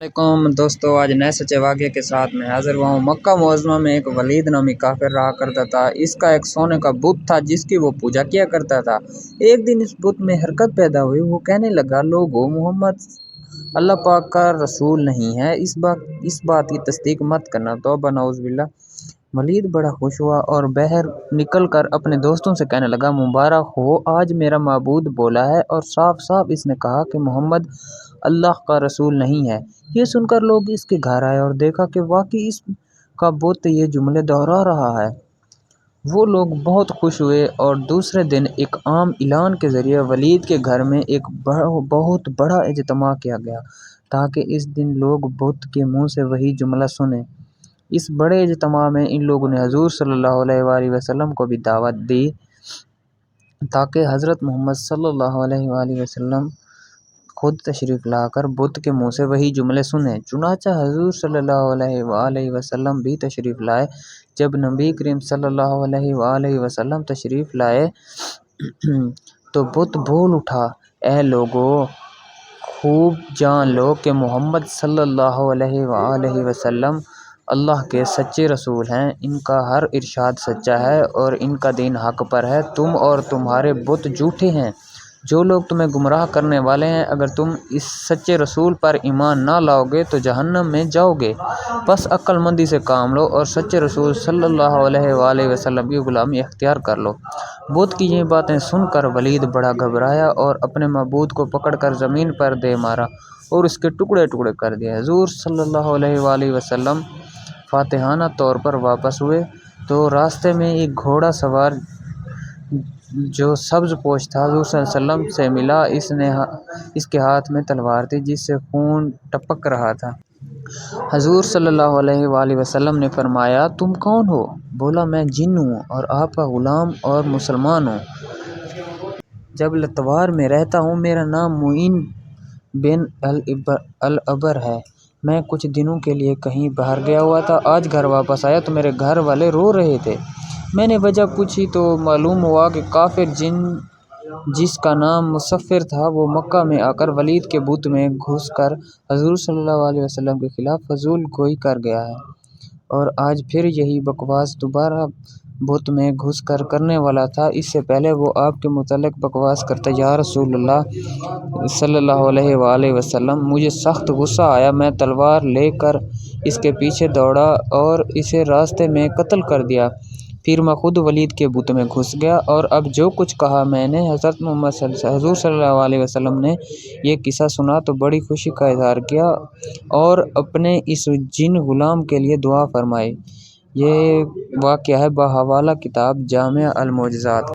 علیکم دوستو، آج نئے سچے واقعے کے ساتھ میں حاضر ہوا ہوں۔ مکہ معظمہ میں ایک ولید نامی کافر رہا کرتا تھا۔ اس کا ایک سونے کا بت تھا جس کی وہ پوجا کیا کرتا تھا۔ ایک دن اس بت میں حرکت پیدا ہوئی۔ وہ کہنے لگا، لوگو، محمد اللہ پاک کا رسول نہیں ہے، اس بات کی تصدیق مت کرنا۔ توبہ، نعوذ باللہ۔ ولید بڑا خوش ہوا اور باہر نکل کر اپنے دوستوں سے کہنے لگا، مبارک ہو، آج میرا معبود بولا ہے اور صاف صاف اس نے کہا کہ محمد اللہ کا رسول نہیں ہے۔ یہ سن کر لوگ اس کے گھر آئے اور دیکھا کہ واقعی اس کا بت یہ جملے دہرا رہا ہے۔ وہ لوگ بہت خوش ہوئے اور دوسرے دن ایک عام اعلان کے ذریعے ولید کے گھر میں ایک بہت بڑا اجتماع کیا گیا تاکہ اس دن لوگ بت کے منہ سے وہی جملہ سنیں۔ اس بڑے اجتماع میں ان لوگوں نے حضور صلی اللہ علیہ وآلہ وسلم کو بھی دعوت دی تاکہ حضرت محمد صلی اللہ علیہ وآلہ وسلم خود تشریف لا کر بت کے منہ سے وہی جملے سنیں۔ چنانچہ حضور صلی اللہ علیہ وآلہ وسلم بھی تشریف لائے۔ جب نبی کریم صلی اللہ علیہ وآلہ وسلم تشریف لائے تو بت بول اٹھا، اے لوگو، خوب جان لو کہ محمد صلی اللہ علیہ وآلہ وسلم اللہ کے سچے رسول ہیں، ان کا ہر ارشاد سچا ہے اور ان کا دین حق پر ہے۔ تم اور تمہارے بت جھوٹے ہیں، جو لوگ تمہیں گمراہ کرنے والے ہیں۔ اگر تم اس سچے رسول پر ایمان نہ لاؤ گے تو جہنم میں جاؤ گے، بس عقل مندی سے کام لو اور سچے رسول صلی اللہ علیہ وآلہ وسلم کی غلامی اختیار کر لو۔ بت کی یہ باتیں سن کر ولید بڑا گھبرایا اور اپنے معبود کو پکڑ کر زمین پر دے مارا اور اس کے ٹکڑے ٹکڑے کر دیے۔ حضور صلی اللہ علیہ وآلہ وسلم فاتحانہ طور پر واپس ہوئے تو راستے میں ایک گھوڑا سوار جو سبز پوش تھا حضور صلی اللہ علیہ وسلم سے ملا۔ اس کے ہاتھ میں تلوار تھی جس سے خون ٹپک رہا تھا۔ حضور صلی اللہ علیہ وآلہ وسلم نے فرمایا، تم کون ہو؟ بولا، میں جن ہوں اور آپ کا غلام اور مسلمان ہوں۔ جب لتوار میں رہتا ہوں۔ میرا نام معین بن العبر ہے۔ میں کچھ دنوں کے لیے کہیں باہر گیا ہوا تھا۔ آج گھر واپس آیا تو میرے گھر والے رو رہے تھے۔ میں نے وجہ پوچھی تو معلوم ہوا کہ کافر جن جس کا نام مصفر تھا وہ مکہ میں آ کر ولید کے بت میں گھس کر حضور صلی اللہ علیہ وسلم کے خلاف فضول گوئی کر گیا ہے اور آج پھر یہی بکواس دوبارہ بت میں گھس کر کرنے والا تھا۔ اس سے پہلے وہ آپ کے متعلق بکواس کرتا، یا رسول اللہ صلی اللہ علیہ وآلہ وسلم، مجھے سخت غصہ آیا۔ میں تلوار لے کر اس کے پیچھے دوڑا اور اسے راستے میں قتل کر دیا۔ پھر میں خود ولید کے بت میں گھس گیا اور اب جو کچھ کہا میں نے حضرت محمد حضور صلی اللہ علیہ وسلم نے یہ قصہ سنا تو بڑی خوشی کا اظہار کیا اور اپنے اس جن غلام کے لیے دعا فرمائی۔ یہ واقعہ ہے بحوالہ کتاب جامع المعجزات۔